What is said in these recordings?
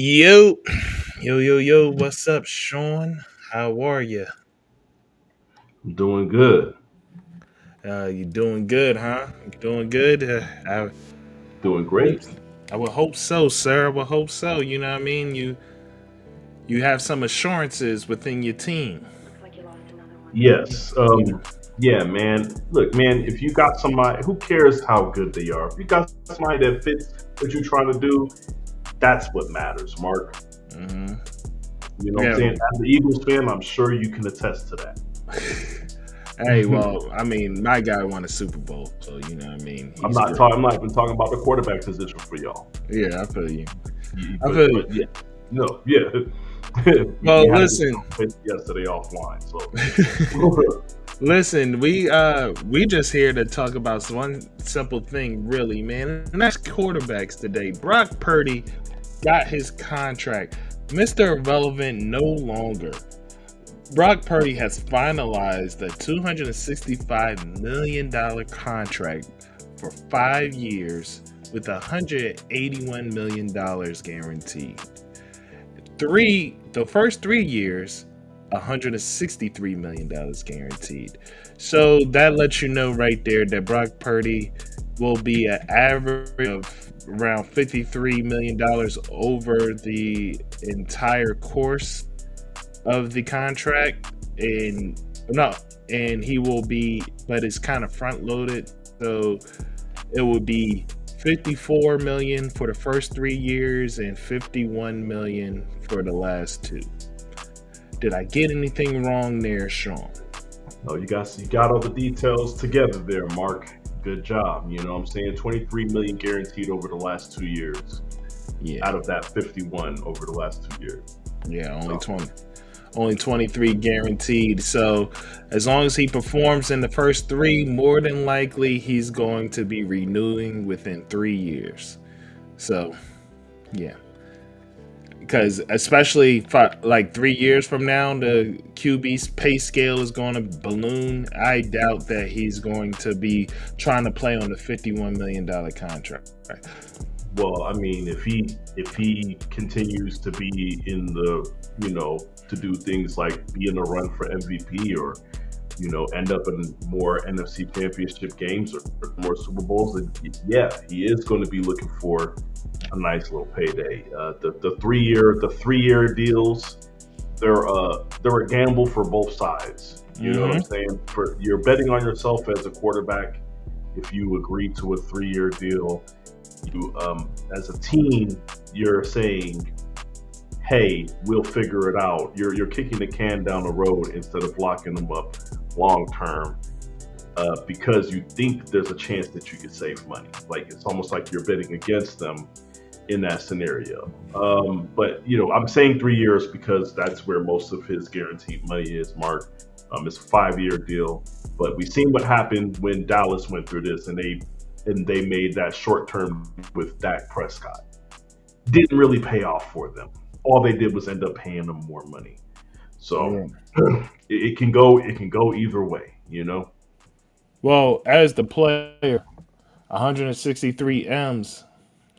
Yo, yo, what's up, Sean? How are you? I'm doing good. You doing good, huh? You doing good? I Doing hope, great. I would hope so, sir. I would hope so. You know what I mean? You have some assurances within your team. Yes. Yeah, man. Look, man, if you got somebody, who cares how good they are? If you got somebody that fits what you're trying to do, that's what matters, Mark. hmm You know what I'm Yeah. saying? As an Eagles fan, I'm sure you can attest to that. Hey, well, I mean, my guy won a Super Bowl, so you know what I mean. I'm He's not great. talking. I'm not even talking about the quarterback position for y'all. Yeah, I feel you. I But feel you. yeah, no, yeah. we Well, had a listen. discussion yesterday offline, so Listen, we just here to talk about one simple thing, really, man, and that's quarterbacks today. Brock Purdy got his contract. Mr. Irrelevant no longer. Brock Purdy has finalized a $265 million contract for 5 years with $181 million guaranteed. The first 3 years, $163 million guaranteed. So that lets you know right there that Brock Purdy will be an average of around $53 million over the entire course of the contract. And no, and he will be, but it's kind of front loaded. So it will be 54 million for the first 3 years and 51 million for the last two. Did I get anything wrong there, Sean? no, you got all the details together there, Mark. Good job. You know what I'm saying? 23 million guaranteed over the last 2 years. Yeah, Out of that 51 over the last 2 years. yeah, only So 20. Only 23 guaranteed. So as long as he performs in the first three, more than likely he's going to be renewing within 3 years. So yeah, because especially like 3 years from now, the QB's pay scale is going to balloon. I doubt that he's going to be trying to play on the $51 million contract. well, I mean, if he continues to be in the to do things like be in a run for MVP or end up in more NFC Championship games or more Super Bowls, then yeah, he is going to be looking for a nice little payday. The 3 year deals, they're a gamble for both sides. You know what I'm Mm-hmm. saying? For you're betting on yourself as a quarterback if you agree to a 3 year deal. You as a team, you're saying, "Hey, we'll figure it out." You're kicking the can down the road instead of locking them up long term because you think there's a chance that you could save money. Like it's almost like you're betting against them in that scenario. But I'm saying 3 years because that's where most of his guaranteed money is. Mark, it's a 5 year deal, but we've seen what happened when Dallas went through this, and they made that short term with Dak Prescott. Didn't really pay off for them. All they did was end up paying them more money. So Yeah. it can go either way. You know. Well, as the player, 163 M's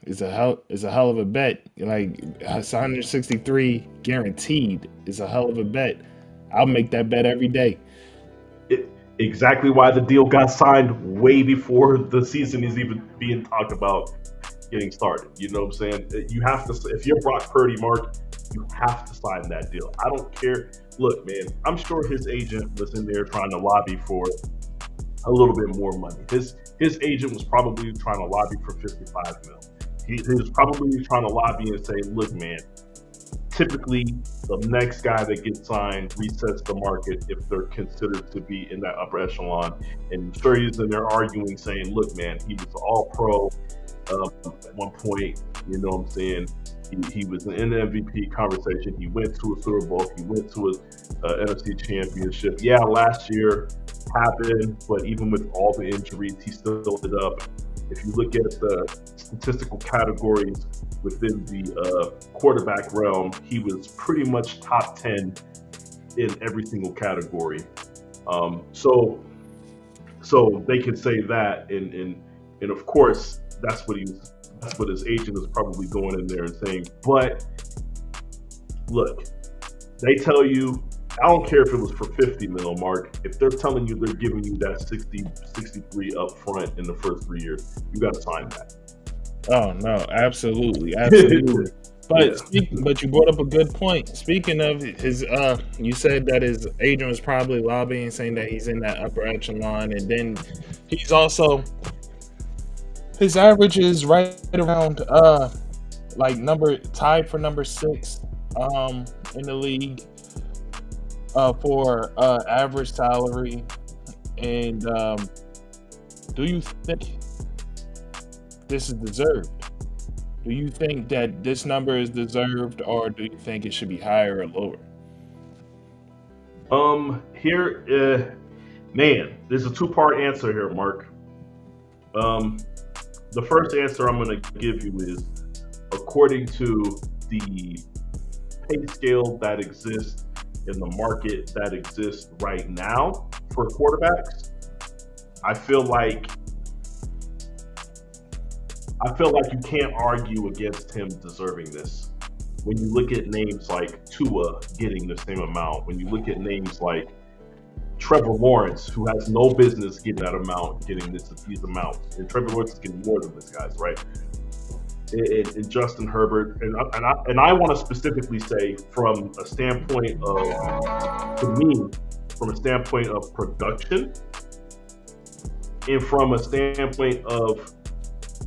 is a hell of a bet. Like it's 163 guaranteed is a hell of a bet. I'll make that bet every day. Exactly why the deal got signed way before the season is even being talked about getting started. You know what I'm saying? You have to, if you're Brock Purdy, Mark, you have to sign that deal. I don't care. Look, man, I'm sure his agent was in there trying to lobby for a little bit more money. His agent was probably trying to lobby for 55 mil. He was probably trying to lobby and say, look, man, typically the next guy that gets signed resets the market if they're considered to be in that upper echelon. And sure, he's in there arguing, saying, "Look, man, he was all pro at one point. You know what I'm saying? He was in the MVP conversation. He went to a Super Bowl. He went to a NFC Championship. Yeah, last year happened, but even with all the injuries, he still ended up. If you look at the statistical categories within the quarterback realm, he was pretty much top 10 in every single category. So they can say that, and of course that's what his agent is probably going in there and saying. But look, they tell you, I don't care if it was for 50 mil, Mark. If they're telling you they're giving you that 60, 63 up front in the first 3 years, you got to sign that. Oh no, absolutely, absolutely. Yeah. But you brought up a good point. Speaking of his, you said that his agent was probably lobbying, saying that he's in that upper echelon, and then he's also his average is right around like tied for number 6 in the league for average salary. And do you think this is deserved? Do you think that this number is deserved, or do you think it should be higher or lower? Man, there's a two-part answer here, Mark. The first answer I'm going to give you is according to the pay scale that exists in the market that exists right now for quarterbacks. I feel like you can't argue against him deserving this. When you look at names like Tua getting the same amount, when you look at names like Trevor Lawrence, who has no business getting that amount, getting these amounts, and Trevor Lawrence is getting more than this guy's, right? And Justin Herbert, and I want to specifically say from a standpoint of, to me, from a standpoint of production, and from a standpoint of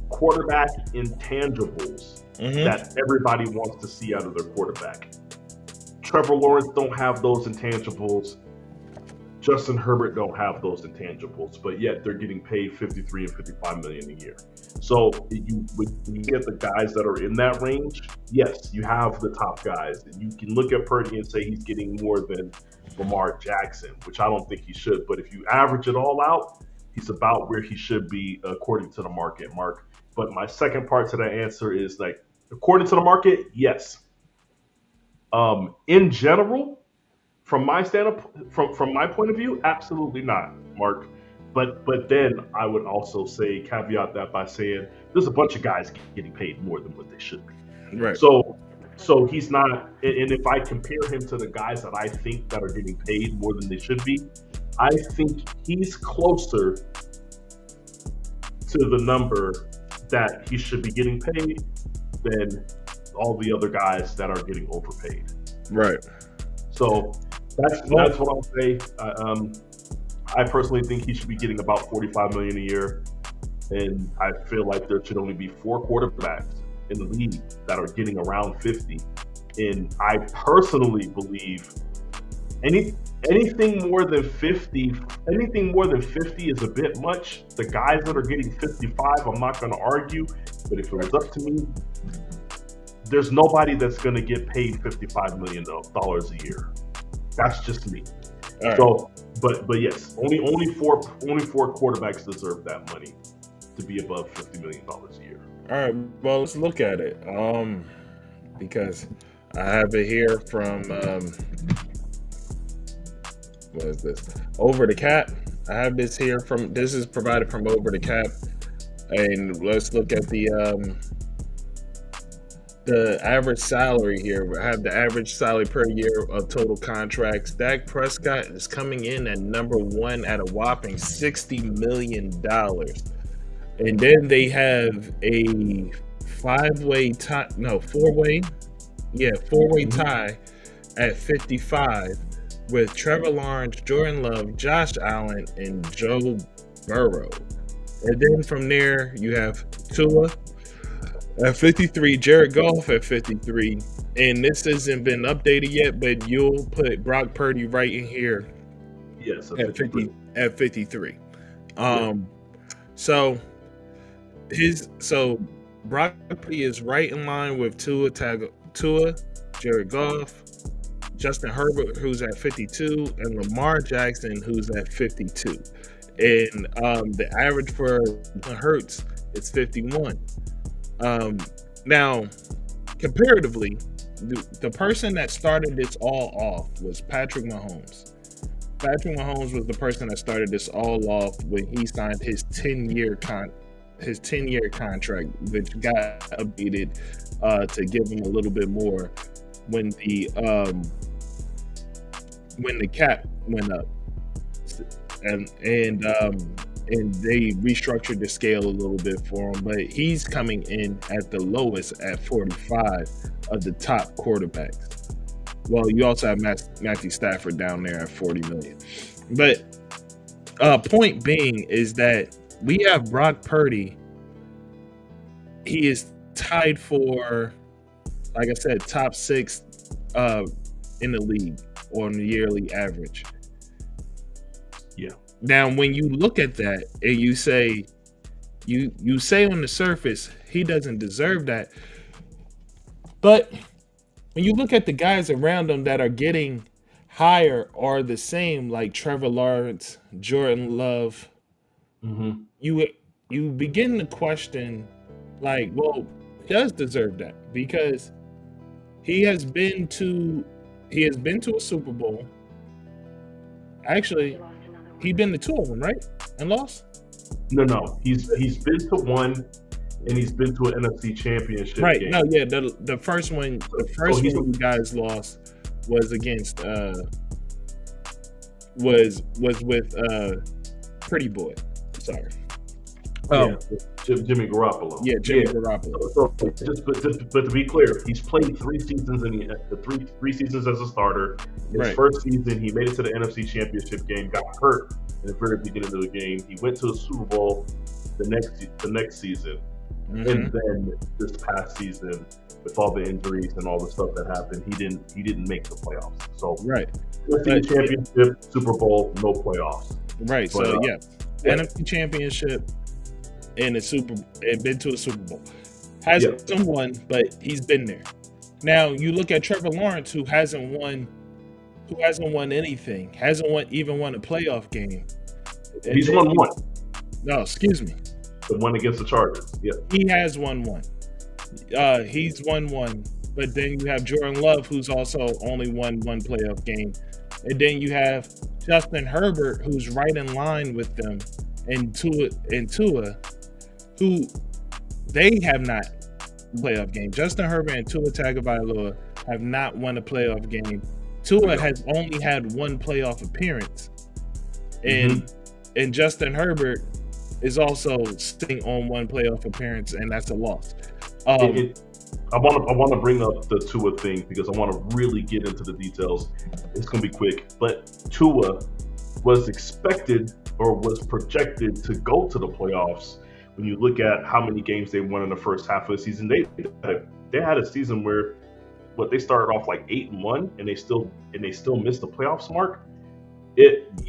quarterback intangibles that everybody wants to see out of their quarterback. Trevor Lawrence don't have those intangibles. Justin Herbert don't have those intangibles, but yet they're getting paid $53 and $55 million a year. So when you get the guys that are in that range, yes, you have the top guys. And you can look at Purdy and say he's getting more than Lamar Jackson, which I don't think he should. But if you average it all out, he's about where he should be according to the market, Mark. But my second part to that answer is, like, according to the market, yes. In general, from my from my point of view, absolutely not, Mark. But then I would also say, caveat that by saying there's a bunch of guys getting paid more than what they should be. Right. So he's not. And if I compare him to the guys that I think that are getting paid more than they should be, I think he's closer to the number that he should be getting paid than all the other guys that are getting overpaid. Right. So that's what I'll say. I personally think he should be getting about $45 million a year, and I feel like there should only be 4 quarterbacks in the league that are getting around 50. And I personally believe anything more than 50 is a bit much. The guys that are getting 55, I'm not going to argue, but if it was up to me, there's nobody that's going to get paid $55 million a year. That's just me. Right. So, but yes, only four quarterbacks deserve that money to be above $50 million a year. All right, well, let's look at it. Because I have it here from what is this? Over the Cap. I have this here from. This is provided from Over the Cap, and let's look at the average salary here. I have the average salary per year of total contracts. Dak Prescott is coming in at number 1 at a whopping $60 million. And then they have a four-way tie at 55 with Trevor Lawrence, Jordan Love, Josh Allen, and Joe Burrow. And then from there, you have Tua at 53, Jared Goff at 53, and this hasn't been updated yet, but you'll put Brock Purdy right in here. Yes, at 53. So Brock Purdy is right in line with Tua, Jared Goff, Justin Herbert, who's at 52, and Lamar Jackson, who's at 52. And the average for Hurts is 51. Now, comparatively, the person that started this all off was Patrick Mahomes. Patrick Mahomes was the person that started this all off when he signed his 10-year contract, which got updated to give him a little bit more when the cap went up, and they restructured the scale a little bit for him, but he's coming in at the lowest at 45 of the top quarterbacks. Well, you also have Matthew Stafford down there at 40 million. But point being is that we have Brock Purdy. He is tied for, like I said, top 6 in the league on the yearly average. Yeah. Now, when you look at that and you say on the surface he doesn't deserve that, but when you look at the guys around him that are getting higher or the same, like Trevor Lawrence, Jordan Love, Mm-hmm. you begin to question, like, well, he does deserve that because he has been to a Super Bowl. Actually, he's been to 2 of them, right? And lost? No. He's been to one, and he's been to an NFC Championship Right. game. No, yeah. The first one you guys lost was against was with Pretty Boy. Sorry. Yeah, Jimmy Garoppolo. Yeah, Jimmy Garoppolo. So but to be clear, he's played 3 seasons in the three seasons as a starter. His first season, he made it to the NFC Championship game, got hurt in the very beginning of the game. He went to the Super Bowl the next season, and then this past season, with all the injuries and all the stuff that happened, he didn't make the playoffs. So NFC Championship, Super Bowl, no playoffs. Right. But, so NFC Championship. And been to a Super Bowl. Hasn't won, but he's been there. Now you look at Trevor Lawrence, who hasn't won anything, even won a playoff game. He's won one. No, excuse me. The one against the Chargers. Yeah. He has won one. He's won one, but then you have Jordan Love, who's also only won one playoff game, and then you have Justin Herbert, who's right in line with them, and Tua, who they have not playoff game. Justin Herbert and Tua Tagovailoa have not won a playoff game. Tua has only had one playoff appearance, and Justin Herbert is also sitting on one playoff appearance, and that's a loss. I want to bring up the Tua thing because I want to really get into the details. It's going to be quick, but Tua was expected or was projected to go to the playoffs. When you look at how many games they won in the first half of the season, they had a season where they started off like 8-1, and they still missed the playoffs mark. It's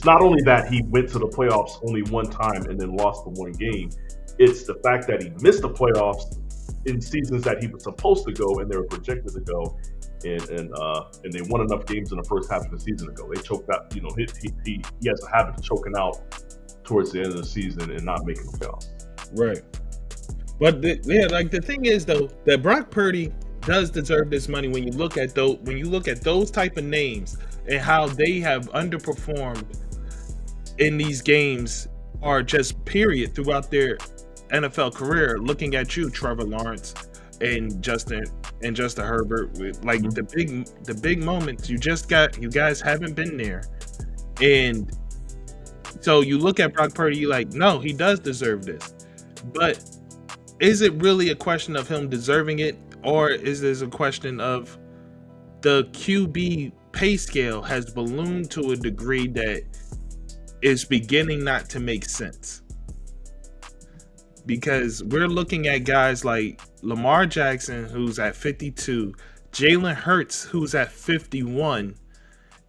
not only that he went to the playoffs only one time and then lost the one game. It's the fact that he missed the playoffs in seasons that he was supposed to go and they were projected to go, and they won enough games in the first half of the season to go. They choked out. You know, he has a habit of choking out towards the end of the season and not making the playoffs. Right. But the thing is though that Brock Purdy does deserve this money when you look at those type of names and how they have underperformed in these games, or just period throughout their NFL career. Looking at you, Trevor Lawrence and Justin Herbert, like the big moments you guys haven't been there, and so you look at Brock Purdy, you're like, no, he does deserve this. But is it really a question of him deserving it, or is this a question of the QB pay scale has ballooned to a degree that is beginning not to make sense? Because we're looking at guys like Lamar Jackson, who's at 52, Jalen Hurts, who's at 51,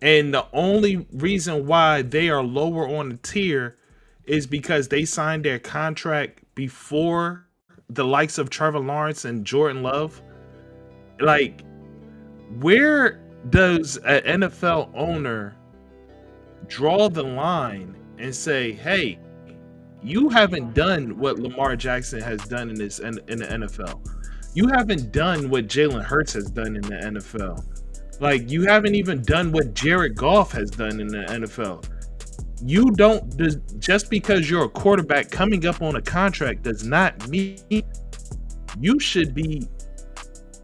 and the only reason why they are lower on the tier is because they signed their contract before the likes of Trevor Lawrence and Jordan Love. Like, where does an NFL owner draw the line and say, hey, you haven't done what Lamar Jackson has done in the NFL. You haven't done what Jalen Hurts has done in the NFL. Like, you haven't even done what Jared Goff has done in the NFL. You don't, just because you're a quarterback coming up on a contract does not mean you should be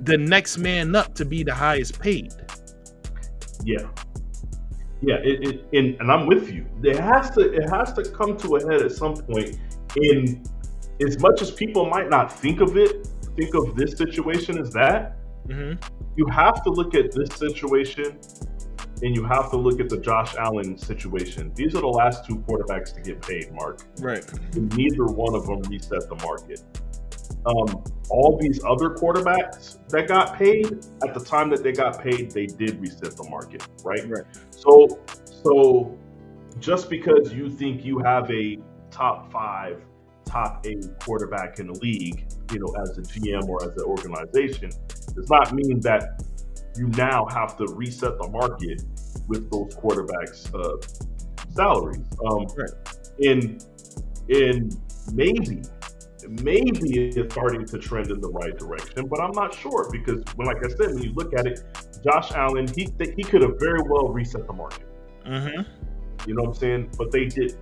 the next man up to be the highest paid. Yeah. Yeah, and I'm with you. It has to come to a head at some point. In as much as people might not think of this situation as that, Mm-hmm. you have to look at this situation and you have to look at the Josh Allen situation. These are the last two quarterbacks to get paid, Mark. Right. And neither one of them reset the market. All these other quarterbacks that got paid, at the time that they got paid, they did reset the market, right? Right. So just because you think you have a top 5, top 8 quarterback in the league, as a GM or as an organization, does not mean that you now have to reset the market with those quarterbacks' salaries. And maybe it's starting to trend in the right direction, but I'm not sure because, like I said, when you look at it, Josh Allen, he could have very well reset the market. Mm-hmm. You know what I'm saying? But they didn't.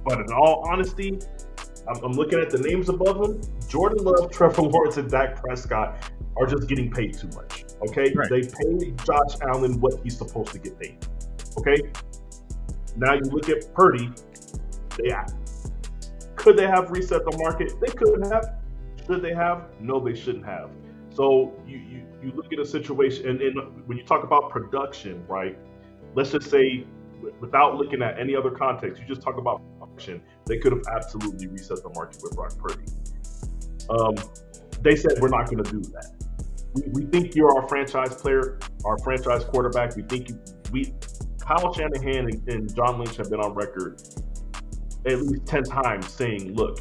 But in all honesty, I'm looking at the names above them. Jordan Love, Trevor Lawrence, and Dak Prescott are just getting paid too much. Okay? Right. They paid Josh Allen what he's supposed to get paid. Okay? Now you look at Purdy. Could they have reset the market? They could have. Should they have? No, they shouldn't have. So you look at a situation, and when you talk about production, right? Let's just say, without looking at any other context, you just talk about production. They could have absolutely reset the market with Brock Purdy. They said, we're not going to do that. We think you're our franchise player, our franchise quarterback. We think Kyle Shanahan and John Lynch have been on record at least 10 times saying, look,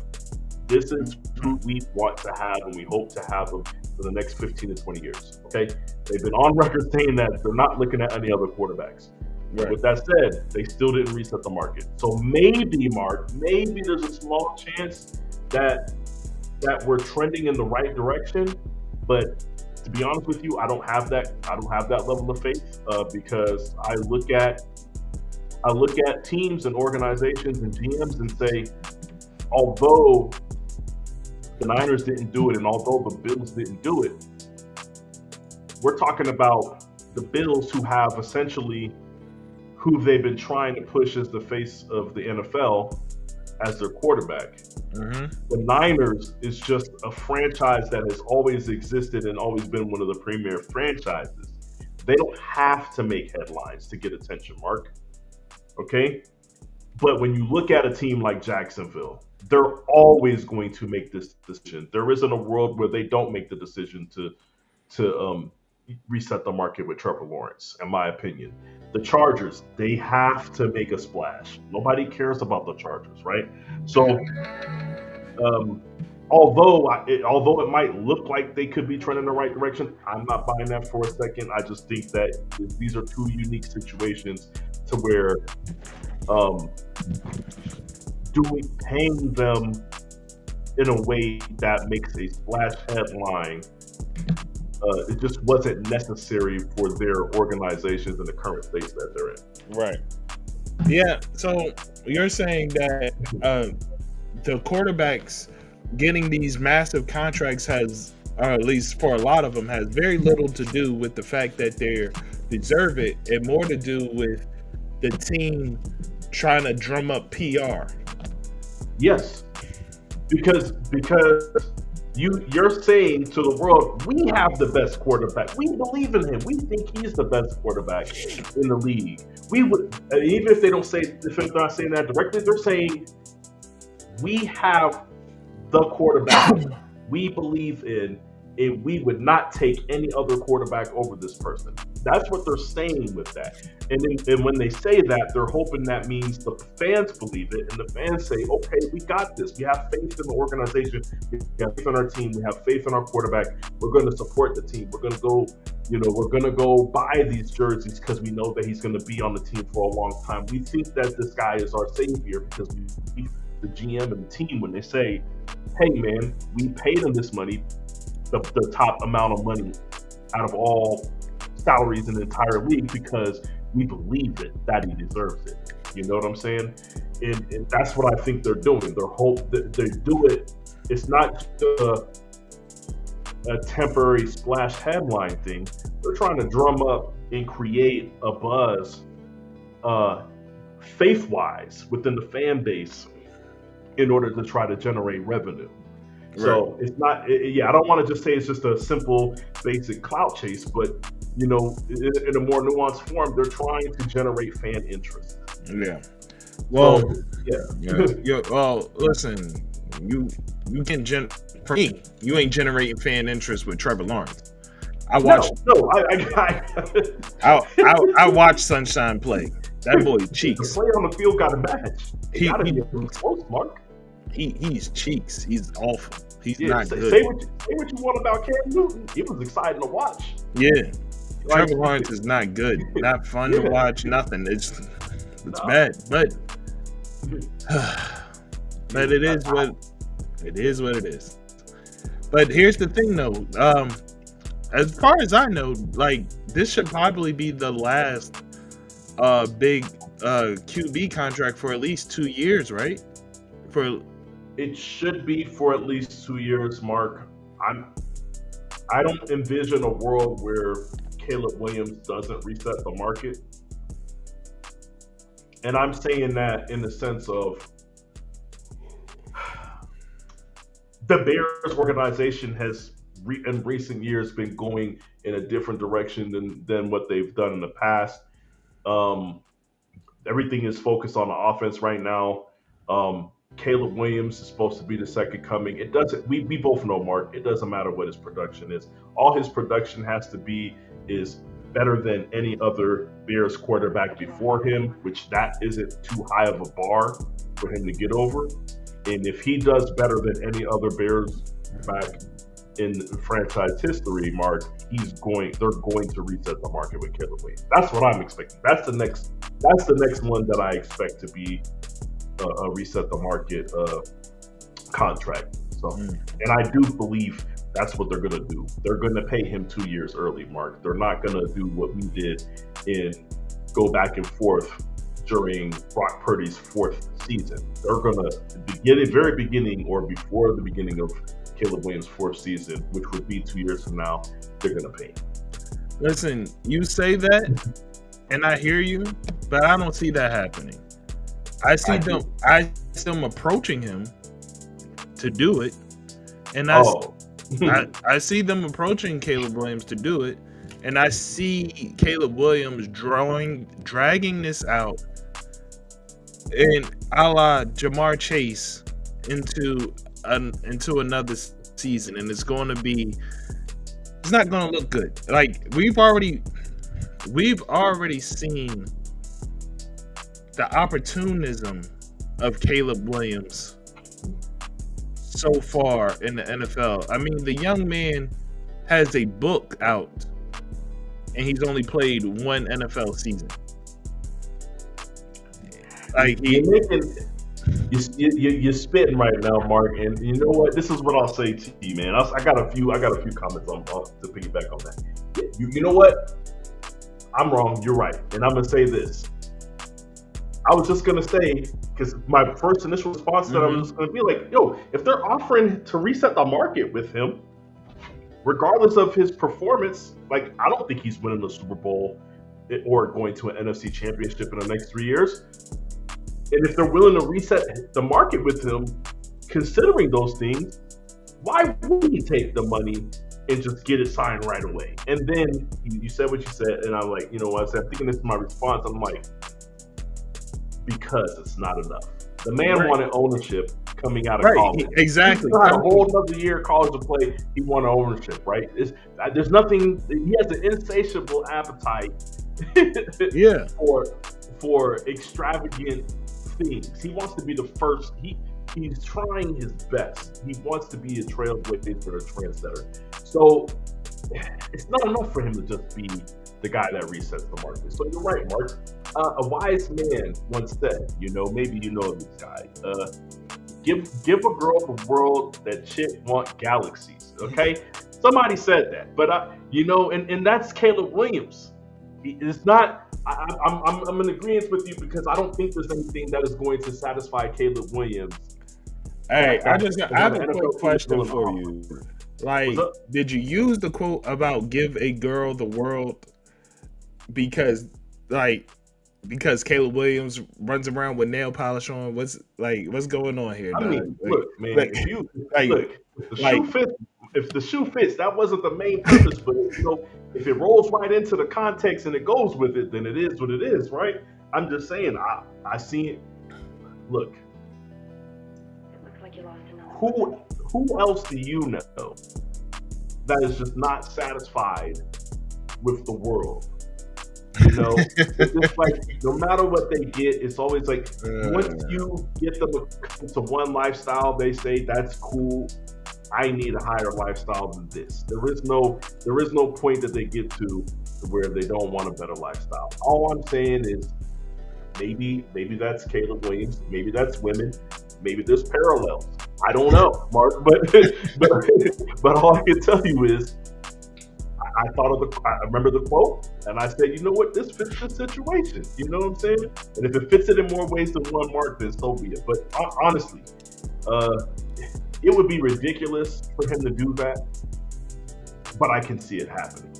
this is who we want to have and we hope to have them for the next 15 to 20 years. Okay? They've been on record saying that they're not looking at any other quarterbacks. Right. With that said, they still didn't reset the market. So maybe, Mark, there's a small chance that we're trending in the right direction. But to be honest with you, I don't have that level of faith because I look at teams and organizations and GMs and say, although the Niners didn't do it and although the Bills didn't do it, we're talking about the Bills who have essentially who they've been trying to push as the face of the NFL as their quarterback. Mm-hmm. The Niners is just a franchise that has always existed and always been one of the premier franchises. They don't have to make headlines to get attention, Mark. Okay? But when you look at a team like Jacksonville, they're always going to make this decision. There isn't a world where they don't make the decision to reset the market with Trevor Lawrence, in my opinion. The Chargers, they have to make a splash. Nobody cares about the Chargers, right? So, although it might look like they could be trending in the right direction, I'm not buying that for a second. I just think that these are two unique situations to where paying them in a way that makes a splash headline, it just wasn't necessary for their organizations in the current states that they're in. Right. Yeah. So you're saying that the quarterbacks getting these massive contracts has, or at least for a lot of them, has very little to do with the fact that they deserve it, and more to do with the team trying to drum up PR. Yes, because you're saying to the world, we have the best quarterback. We believe in him. We think he's the best quarterback in the league. We would, even if they're not saying that directly, they're saying we have the quarterback we believe in, and we would not take any other quarterback over this person. That's what they're saying with that. And when they say that, they're hoping that means the fans believe it, and the fans say, okay, we got this. We have faith in the organization. We have faith in our team. We have faith in our quarterback. We're going to support the team. We're going to go buy these jerseys because we know that he's going to be on the team for a long time. We think that this guy is our savior because we believe the GM and the team when they say, hey, man, we paid him this money, the top amount of money out of all salaries in the entire league because we believe that he deserves it. You know what I'm saying? And that's what I think they're doing. They do it. It's not a temporary splash headline thing. They're trying to drum up and create a buzz, faith-wise, within the fan base in order to try to generate revenue. Right. So it's not, yeah. I don't want to just say it's just a simple, basic clout chase, but in a more nuanced form, they're trying to generate fan interest. Yeah. Well, So, yeah. well, listen, you can for me, you ain't generating fan interest with Trevor Lawrence. I watched. No, I watched Sunshine play. That boy the cheeks. player on the field got a match. He- Got to he- be close, Mark. He's cheeks. He's awful. He's Yeah, not say good. what you want about Cam Newton. It was exciting to watch. Yeah. Like, Trevor Lawrence is not good. Not fun to Yeah. watch. Nothing. It's No. bad. But but it is what it is. But here's the thing, though. As far as I know, like this should probably be the last big QB contract for at least 2 years, right? It should be for at least 2 years, Mark. I don't envision a world where Caleb Williams doesn't reset the market. And I'm saying that in the sense of the Bears organization has in recent years been going in a different direction than what they've done in the past. Everything is focused on the offense right now. Caleb Williams is supposed to be the second coming. It doesn't. We both know, Mark. It doesn't matter what his production is. All his production has to be is better than any other Bears quarterback before him, which that isn't too high of a bar for him to get over. And if he does better than any other Bears back in franchise history, Mark, they're going to reset the market with Caleb Williams. That's what I'm expecting. That's the next one that I expect to be a reset the market contract. So, and I do believe that's what they're going to do. They're going to pay him 2 years early, Mark. They're not going to do what we did and go back and forth during Brock Purdy's fourth season. They're going to very beginning or before the beginning of Caleb Williams' fourth season, which would be 2 years from now, they're going to pay. Listen, you say that, and I hear you, but I don't see that happening. I see them approaching him to do it, and I see them approaching Caleb Williams to do it, and I see Caleb Williams dragging this out, and a la Jamar Chase into another season, and it's not going to look good. Like we've already seen the opportunism of Caleb Williams so far in the NFL. I mean, the young man has a book out, and he's only played one NFL season. Like you're spitting right now, Mark. And you know what? This is what I'll say to you, man. I got a few comments to piggyback on that. You know what? I'm wrong. You're right. And I'm gonna say this. I was just gonna say, because my first initial response to that was just gonna be like, yo, if they're offering to reset the market with him, regardless of his performance, like I don't think he's winning the Super Bowl or going to an NFC championship in the next 3 years. And if they're willing to reset the market with him, considering those things, why wouldn't he take the money and just get it signed right away? And then you said what you said, and I'm like, you know what I said? I'm thinking this is my response. I'm like, because it's not enough. The man wanted ownership coming out of college. Exactly. He had a whole other year of college to play. He wanted ownership, right? There's nothing. He has an insatiable appetite. Yeah. For extravagant things. He wants to be the first. He's trying his best. He wants to be a trailblazer, a trendsetter. So it's not enough for him to just be the guy that resets the market. So you're right, Mark. A wise man once said, maybe you know this guy. Give a girl the world that chick want galaxies. Okay, somebody said that, but and that's Caleb Williams. It's not. I'm in agreement with you because I don't think there's anything that is going to satisfy Caleb Williams. Hey, I have a quick question for you. What's Like, up? did you use the quote about give a girl the world because, like, because Caleb Williams runs around with nail polish on? What's going on here, I dog? mean, look, man. Like, If you like, look, if the like, shoe fits, that wasn't the main purpose. But if it rolls right into the context and it goes with it, then it is what it is, right? I'm just saying. I see it. Look, who who else do you know that is just not satisfied with the world? You know, it's just like no matter what they get, it's always like once uh, you get them to one lifestyle, they say that's cool. I need a higher lifestyle than this. There is no point that they get to where they don't want a better lifestyle. All I'm saying is maybe that's Caleb Williams, maybe that's women, maybe there's parallels. I don't know, Mark, but but all I can tell you is I remember the quote, and I said, you know what, this fits the situation. You know what I'm saying? And if it fits it in more ways than one, Mark, then so be it. But honestly, uh, it would be ridiculous for him to do that, but I can see it happening.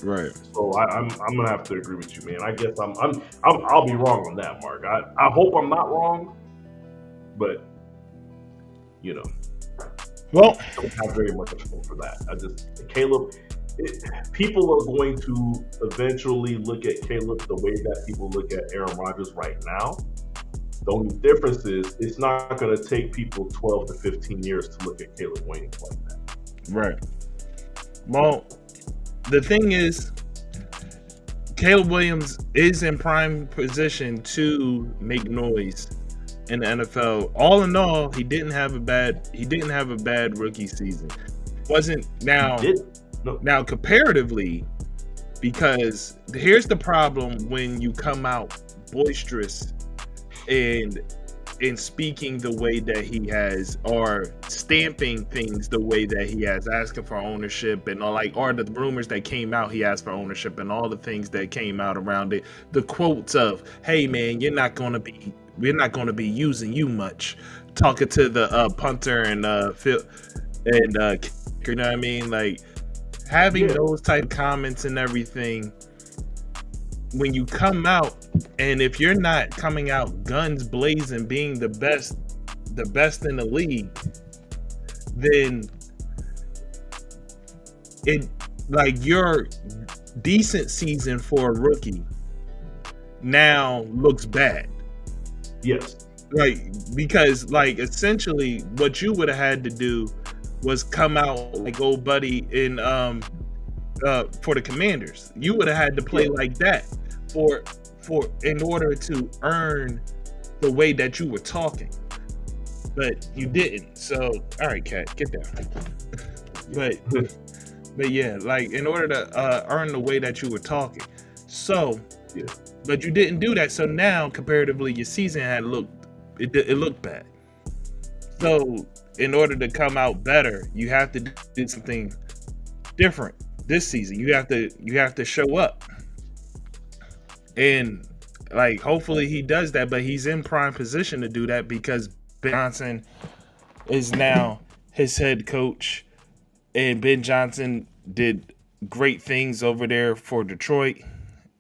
right. So I'm gonna have to agree with you, man. I guess I'll be wrong on that, Mark. I hope I'm not wrong, but you know, Well, don't have very much hope for that. Caleb. People are going to eventually look at Caleb the way that people look at Aaron Rodgers right now. The only difference is it's not going to take people 12 to 15 years to look at Caleb Williams like that. right. Well, the thing is, Caleb Williams is in prime position to make noise in the NFL. All in all, he didn't have a bad rookie season. Wasn't now. He did. No. Now, comparatively, because here's the problem when you come out boisterous and speaking the way that he has, or stamping things the way that he has, asking for ownership and all, like, or the rumors that came out, he asked for ownership and all the things that came out around it. The quotes of, "Hey man, we're not going to be using you much," talking to the punter and Phil and kicker, you know what I mean, like. Having those type of comments and everything, when you come out, and if you're not coming out guns blazing, being the best in the league, then it, like, your decent season for a rookie now looks bad. Yes. Like, because, like, essentially what you would have had to do was come out like old buddy in for the Commanders. You would have had to play like that for in order to earn the way that you were talking. But you didn't. So, all right, Cat, get down. but yeah, like, in order to earn the way that you were talking. So, but you didn't do that. So now, comparatively, your season had looked bad. So, in order to come out better, you have to do something different this season. You have to show up, and, like, hopefully he does that. But he's in prime position to do that because Ben Johnson is now his head coach, and Ben Johnson did great things over there for Detroit,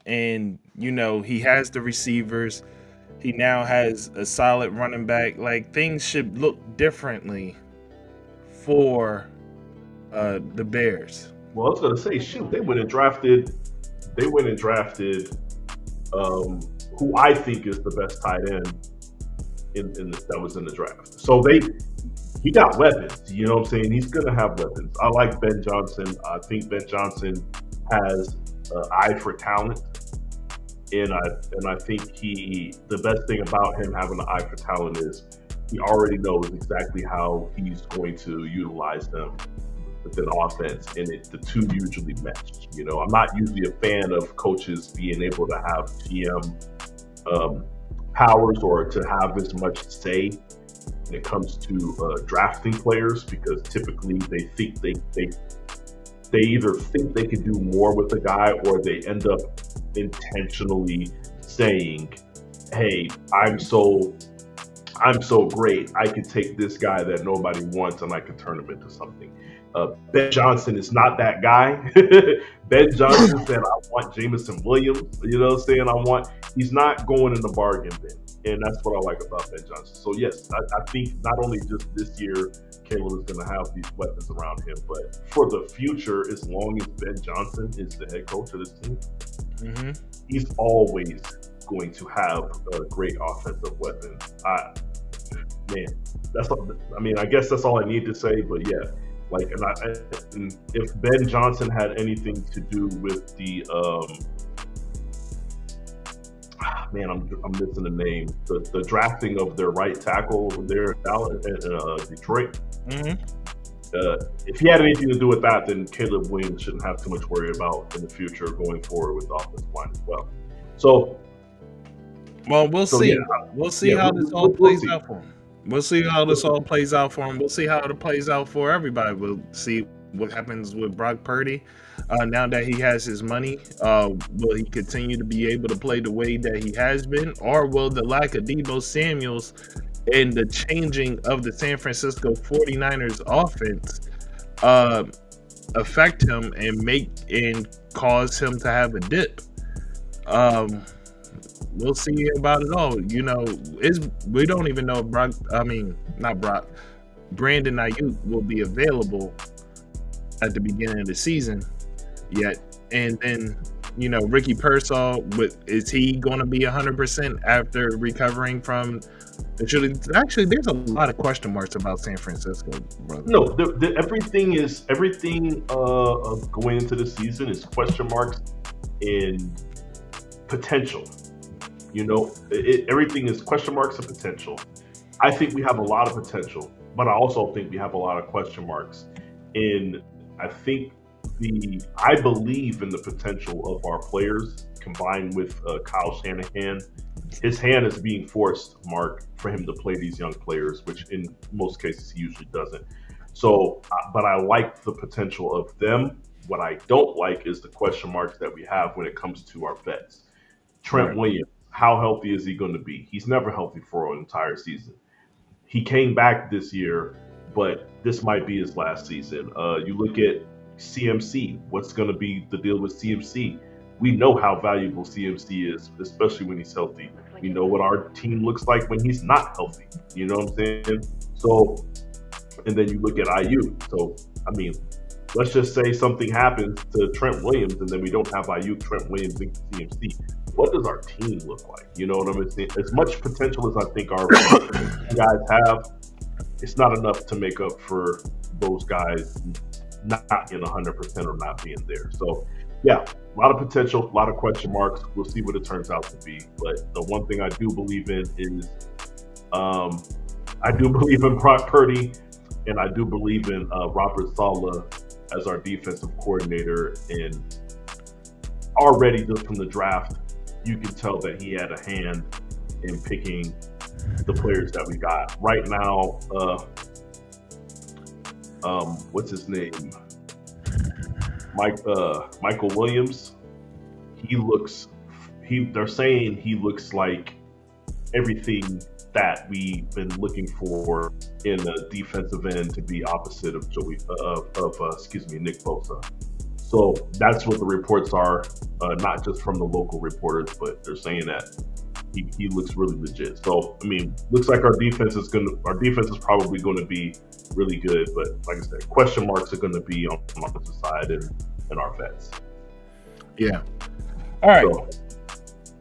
and he has the receivers. He now has a solid running back. Like, things should look differently for the Bears. Well, I was gonna say, shoot, they went and drafted who I think is the best tight end that was in the draft. So he got weapons. You know what I'm saying? He's gonna have weapons. I like Ben Johnson. I think Ben Johnson has an eye for talent. And I think the best thing about him having an eye for talent is he already knows exactly how he's going to utilize them within offense, and the two usually match. I'm not usually a fan of coaches being able to have GM powers or to have as much say when it comes to drafting players, because typically they think they either think they can do more with the guy, or they end up intentionally saying, "Hey, I'm so great, I could take this guy that nobody wants and I could turn him into something." Ben Johnson is not that guy. Ben Johnson said, "I want Jameson Williams." You know what I'm saying? He's not going in the bargain bin, and that's what I like about Ben Johnson. So yes, I think not only just this year, Caleb is going to have these weapons around him, but for the future, as long as Ben Johnson is the head coach of this team, he's always going to have a great offensive weapon. Man, that's all, I mean, I guess that's all I need to say. But yeah, like, and if Ben Johnson had anything to do with the man, I'm missing the name, the drafting of their right tackle there in Detroit. If he had anything to do with that, then Caleb Williams shouldn't have too much worry about in the future going forward with the offensive line as well. So, well, we'll see. Yeah, we'll see how this all plays out for him. We'll see how this all plays out for him. We'll see how it plays out for everybody. We'll see what happens with Brock Purdy. Now that he has his money, will he continue to be able to play the way that he has been? Or will the lack of Deebo Samuels and the changing of the San Francisco 49ers offense affect him and cause him to have a dip? We'll see about it all. You know, we don't even know if Brandon Ayuk will be available at the beginning of the season yet. And then, you know, Ricky Pearsall, is he going to be 100% after recovering from the shooting? Actually, there's a lot of question marks about San Francisco, brother. No, everything going into the season is question marks in potential. You know, everything is question marks and potential. I think we have a lot of potential, but I also think we have a lot of question marks. I believe in the potential of our players combined with Kyle Shanahan. His hand is being forced, Mark, for him to play these young players, which in most cases he usually doesn't. So, but I like the potential of them. What I don't like is the question marks that we have when it comes to our vets. Trent Williams, how healthy is he going to be? He's never healthy for an entire season. He came back this year, but this might be his last season. You look at CMC. What's going to be the deal with CMC? We know how valuable CMC is, especially when he's healthy. We know what our team looks like when he's not healthy. You know what I'm saying? So, and then you look at IU. So, I mean, let's just say something happens to Trent Williams and then we don't have IU, Trent Williams, and CMC. What does our team look like? You know what I'm saying? As much potential as I think our guys have, it's not enough to make up for those guys not in 100% or not being there. So, yeah, a lot of potential, a lot of question marks. We'll see what it turns out to be. But the one thing I do believe in is I do believe in Brock Purdy, and I do believe in Robert Saleh as our defensive coordinator. And already just from the draft, you can tell that he had a hand in picking the players that we got. Right now, what's his name? Michael Williams. They're saying he looks like everything that we've been looking for in a defensive end to be opposite of Nick Bosa. So that's what the reports are, not just from the local reporters, but they're saying that he looks really legit. So I mean, looks like our defense is probably going to be really good, but like I said, question marks are going to be on the offensive side and our vets. Yeah. All right. So,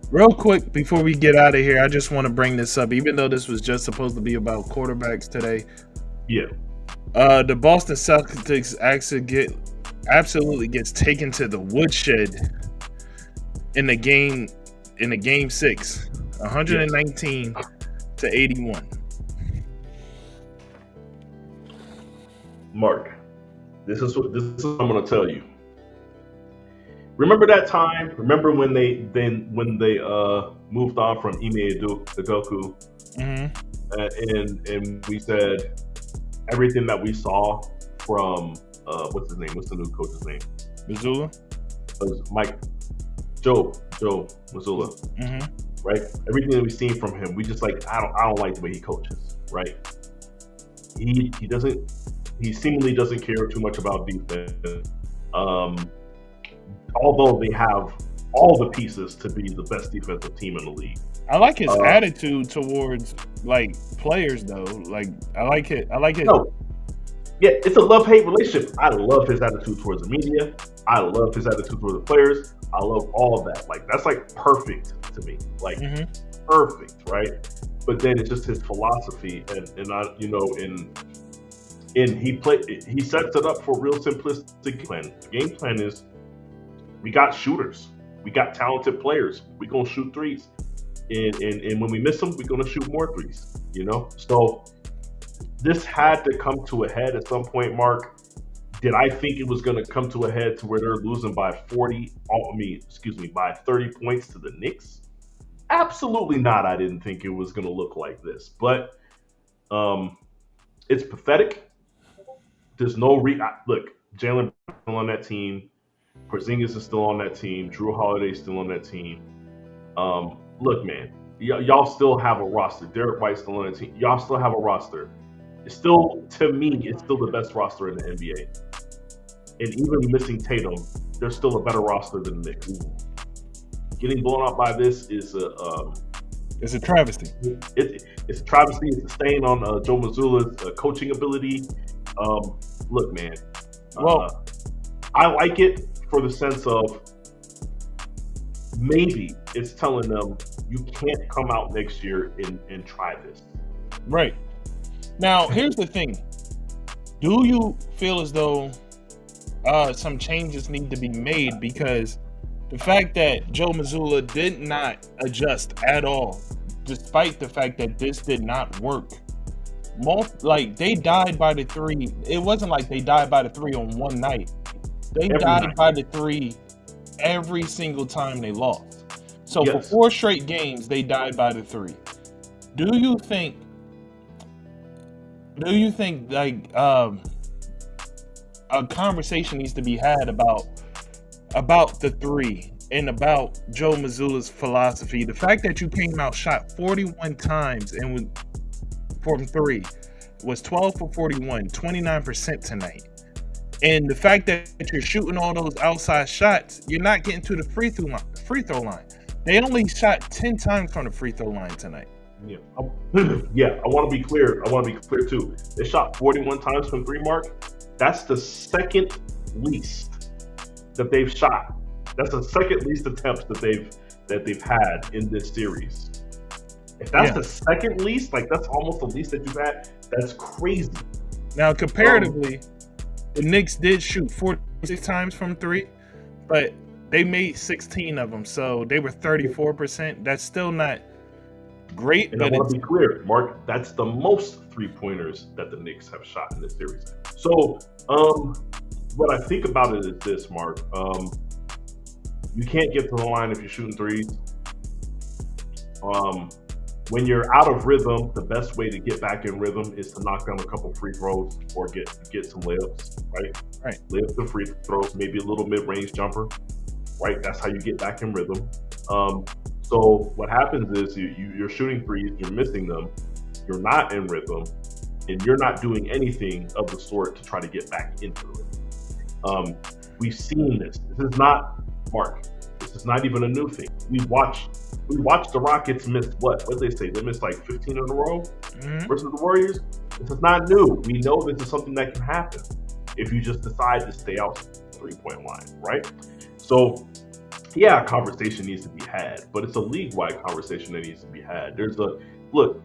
real quick before we get out of here, I just want to bring this up, even though this was just supposed to be about quarterbacks today. Yeah. The Boston Celtics absolutely gets taken to the woodshed in the game 6, 119 to 81. Mark, this is what I'm going to tell you. Remember that time? Remember when they moved on from Ime Udoka, and we said everything that we saw from what's his name? What's the new coach's name? Missoula. Joe Missoula. Right. Everything that we've seen from him, we just like I don't like the way he coaches. Right. He He seemingly doesn't care too much about defense. Um, although they have all the pieces to be the best defensive team in the league. I like his Uh, attitude towards like players though. Like I like it. I like it. no, yeah, it's a love-hate relationship. I love his attitude towards the media. I love his attitude towards the players. I love all of that. Like that's like perfect to me. Like perfect, right? But then it's just his philosophy, and I, you know, he sets it up for a real simplistic plan. The game plan is we got shooters, we got talented players. We gonna shoot threes, and when we miss them, we're gonna shoot more threes. You know, so this had to come to a head at some point, Mark. Did I think it was going to come to a head to where they're losing by by 30 points to the Knicks? Absolutely not. I didn't think it was going to look like this, but it's pathetic. There's no look. Jalen still on that team. Porzingis is still on that team. Drew Holiday's still on that team. Look, man, y'all still have a roster. Derek White's still on that team. Y'all still have a roster. It's still, to me, it's still the best roster in the NBA. And even missing Tatum, there's still a better roster than the Knicks. Getting blown out by this is it's a travesty. It's a travesty. It's a stain on Joe Mazzulla's coaching ability. Look, man, Well, I like it for the sense of maybe it's telling them you can't come out next year and try this. right. Now, here's the thing. Do you feel as though some changes need to be made? Because the fact that Joe Mazzulla did not adjust at all, despite the fact that this did not work. Like, they died by the three. It wasn't like they died by the three on one night. They died by the three every single time they lost. So for 4 straight games, they died by the three. Do you think like a conversation needs to be had about the three and about Joe Mazzulla's philosophy? The fact that you came out shot 41 times and from three was 12 for 41, 29% tonight. And the fact that you're shooting all those outside shots, you're not getting to the free throw line. They only shot 10 times from the free throw line tonight. Yeah, I want to be clear. I want to be clear too. They shot 41 times from three, Mark. That's the second least that they've shot. That's the second least attempts that they've had in this series. If that's the second least, like that's almost the least that you've had. That's crazy. Now, comparatively, the Knicks did shoot 46 times from three, but they made 16 of them, so they were 34%. That's still not great. And but I want to be clear, Mark, that's the most three-pointers that the Knicks have shot in this series. So, what I think about it is this, Mark. You can't get to the line if you're shooting threes. When you're out of rhythm, the best way to get back in rhythm is to knock down a couple free throws or get some layups, right? Right. Layups and free throws, maybe a little mid-range jumper, right? That's how you get back in rhythm. So what happens is you're shooting threes, you're missing them, you're not in rhythm, and you're not doing anything of the sort to try to get back into it. We've seen this. This is not, Mark, this is not even a new thing. We watched the Rockets miss what they say? They missed like 15 in a row versus the Warriors. This is not new. We know this is something that can happen if you just decide to stay out the three-point line, right? So, yeah, a conversation needs to be had, but it's a league-wide conversation that needs to be had. Look,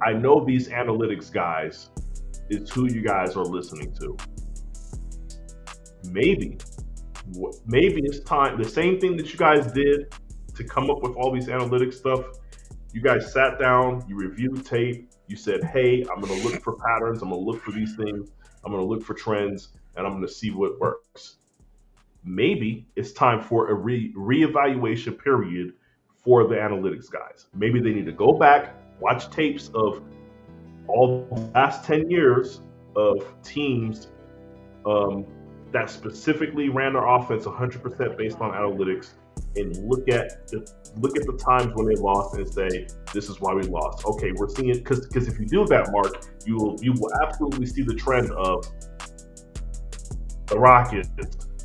I know these analytics guys is who you guys are listening to. Maybe it's time, the same thing that you guys did to come up with all these analytics stuff. You guys sat down, you reviewed tape, you said, hey, I'm going to look for patterns, I'm going to look for these things, I'm going to look for trends, and I'm going to see what works. Maybe it's time for a reevaluation period for the analytics guys. Maybe they need to go back, watch tapes of all the last 10 years of teams that specifically ran their offense 100% based on analytics, and look at the times when they lost and say, this is why we lost. Okay, we're seeing, because if you do that, Mark, you will absolutely see the trend of the Rockets,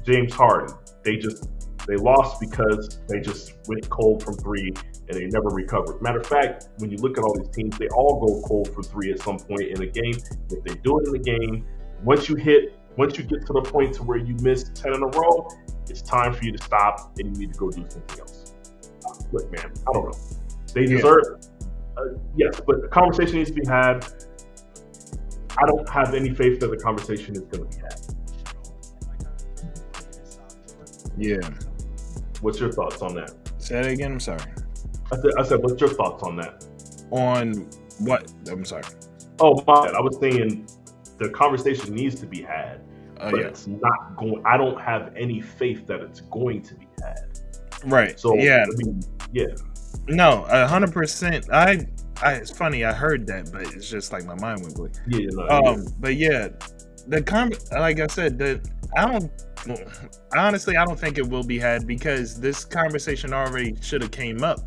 James Harden. They lost because they just went cold from three and they never recovered. Matter of fact, when you look at all these teams, they all go cold from three at some point in a game. If they do it in the game, once you get to the point to where you miss 10 in a row, it's time for you to stop and you need to go do something else. Look, man, I don't know. They deserve it. Yes, but the conversation needs to be had. I don't have any faith that the conversation is going to be had. Yeah. What's your thoughts on that? Say that again. I'm sorry. I said, what's your thoughts on that? On what? I'm sorry. Oh, my bad. I was saying the conversation needs to be had, but it's not going. I don't have any faith that it's going to be had. Right. So yeah. I mean, yeah. No, 100%. It's funny. I heard that, but it's just like my mind went blank. Yeah. No, But yeah, like I said, honestly, I don't think it will be had because this conversation already should have came up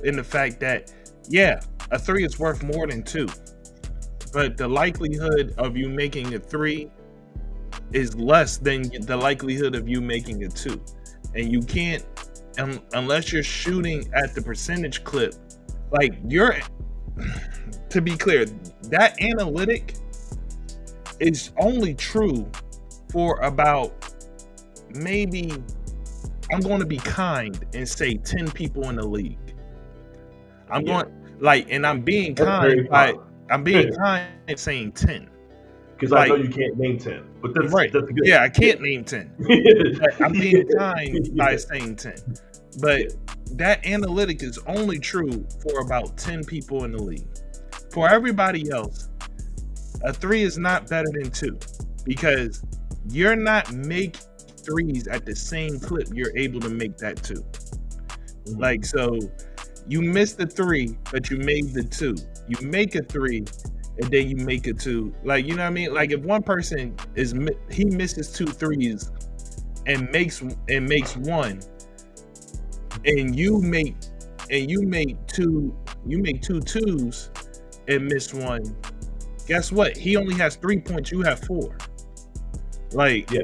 in the fact that, yeah, a three is worth more than two. But the likelihood of you making a three is less than the likelihood of you making a two. And you can't, unless you're shooting at the percentage clip, like to be clear, that analytic is only true for about maybe, I'm going to be kind and say 10 people in the league. I'm being kind and saying 10. Because I know you can't name 10. But that's right. That's good. Yeah, I can't name 10. But I'm being kind by saying 10. But that analytic is only true for about 10 people in the league. For everybody else, a three is not better than two because you're not making threes at the same clip you're able to make that two. Mm-hmm. Like, so you missed the three, but you made the two. You make a three, and then you make a two. Like, you know what I mean? Like, if one person he misses 2 threes and makes one, and you make 2 twos and miss one, guess what? He only has 3 points. You have 4. Like, yeah.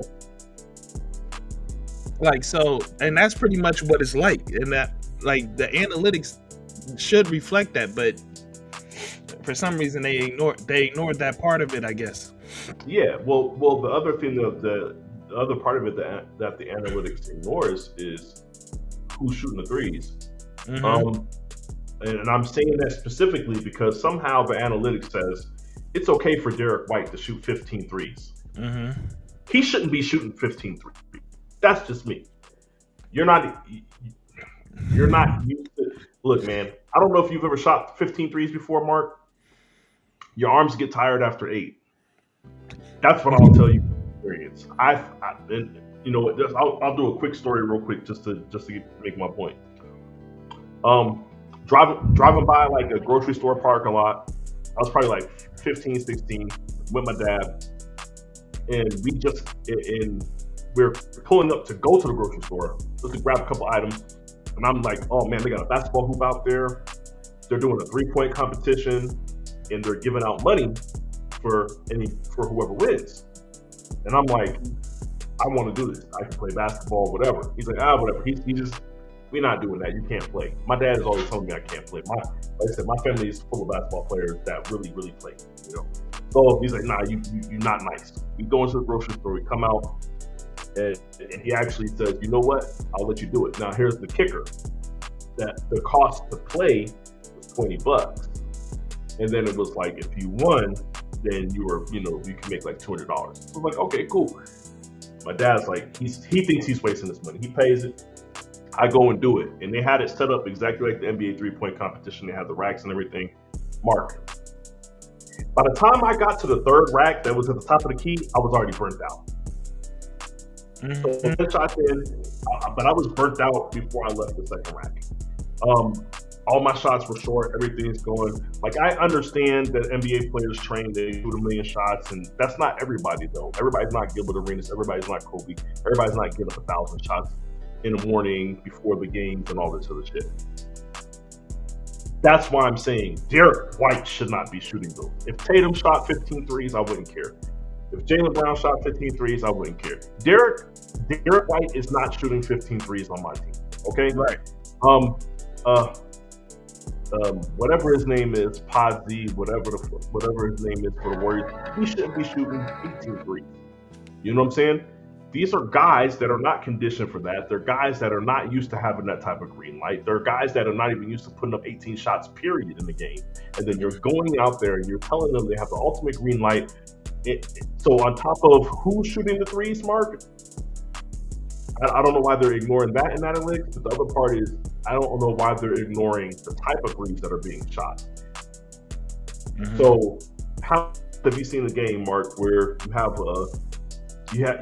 Like, so, and that's pretty much what it's like. And that, like, the analytics should reflect that, but for some reason they ignored that part of it, I guess. Yeah. Well, the other thing the other part of it that the analytics ignores is who's shooting the threes. Mm-hmm. And I'm saying that specifically because somehow the analytics says it's okay for Derek White to shoot 15 threes. Mm-hmm. He shouldn't be shooting 15 threes. That's just me. You're not used to. Look, man, I don't know if you've ever shot 15 threes before, Mark. Your arms get tired after 8. That's what I'll tell you from experience. You know what? I'll do a quick story real quick just to make my point. Driving by like a grocery store parking lot. I was probably like 15, 16 with my dad, and we're pulling up to go to the grocery store just to grab a couple items. And I'm like, oh man, they got a basketball hoop out there. They're doing a 3-point competition, and they're giving out money for whoever wins. And I'm like, I want to do this. I can play basketball, whatever. He's like, whatever. He just, we're not doing that. You can't play. My dad is always telling me I can't play. Like I said, my family is full of basketball players that really, really play. You know. So he's like, nah, you're not nice. We go into the grocery store, we come out, and he actually says, you know what? I'll let you do it. Now here's the kicker: that the cost to play was $20, and then it was like if you won, then you can make like $200. So I'm like, okay, cool. My dad's like, he thinks he's wasting this money. He pays it. I go and do it, and they had it set up exactly like the NBA 3-point competition. They had the racks and everything. Mark, by the time I got to the 3rd rack that was at the top of the key, I was already burnt out. Mm-hmm. So shots in, but I was burnt out before I left the 2nd rack. All my shots were short. Everything's going. Like, I understand that NBA players train, they shoot 1 million shots, and that's not everybody though. Everybody's not Gilbert Arenas. Everybody's not Kobe. Everybody's not getting up 1,000 shots. in the morning before the games and all this other shit. That's why I'm saying Derek White should not be shooting those. If Tatum shot 15 threes, I wouldn't care. If Jaylen Brown shot 15 threes, I wouldn't care. Derek White is not shooting 15 threes on my team. Okay? Right. Whatever his name is, Podzy, whatever his name is for the Warriors, he shouldn't be shooting 18 threes. You know what I'm saying? These are guys that are not conditioned for that. They're guys that are not used to having that type of green light. They're guys that are not even used to putting up 18 shots, period, in the game. And then you're going out there and you're telling them they have the ultimate green light. So on top of who's shooting the threes, Mark, I don't know why they're ignoring that in analytics. But the other part is I don't know why they're ignoring the type of threes that are being shot. Mm-hmm. So how have you seen the game, Mark, where you have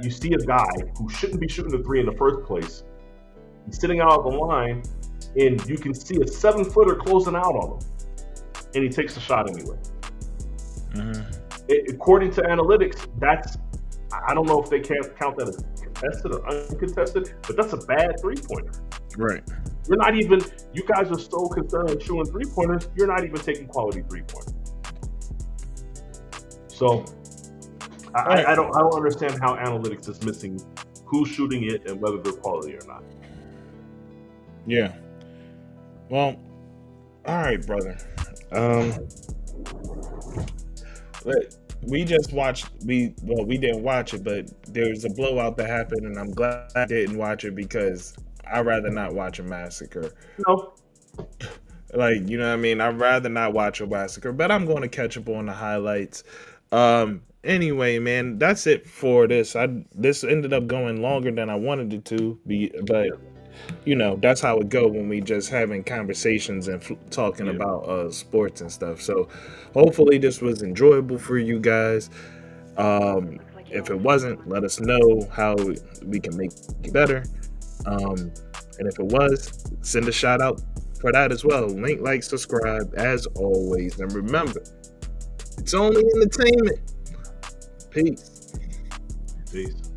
you see a guy who shouldn't be shooting the three in the first place. He's sitting out on the line, and you can see a 7-footer closing out on him, and he takes the shot anyway. Mm-hmm. According to analytics, I don't know if they can't count that as contested or uncontested, but that's a bad three-pointer. Right. You guys are so concerned with shooting three-pointers, you're not even taking quality three-pointers. So I don't understand how analytics is missing who's shooting it and whether they're quality or not. Yeah. Well, all right, brother. We just watched. We didn't watch it, but there's a blowout that happened, and I'm glad I didn't watch it because I'd rather not watch a massacre. No. Like, you know what I mean? I'd rather not watch a massacre, but I'm going to catch up on the highlights. Anyway, man, that's it for this. This ended up going longer than I wanted it to be, but you know, that's how it go when we just having conversations and talking about sports and stuff. So hopefully this was enjoyable for you guys. If it wasn't, let us know how we can make it better. And if it was, send a shout out for that as well. Link, like, subscribe as always. And remember, it's only entertainment. Peace. Peace.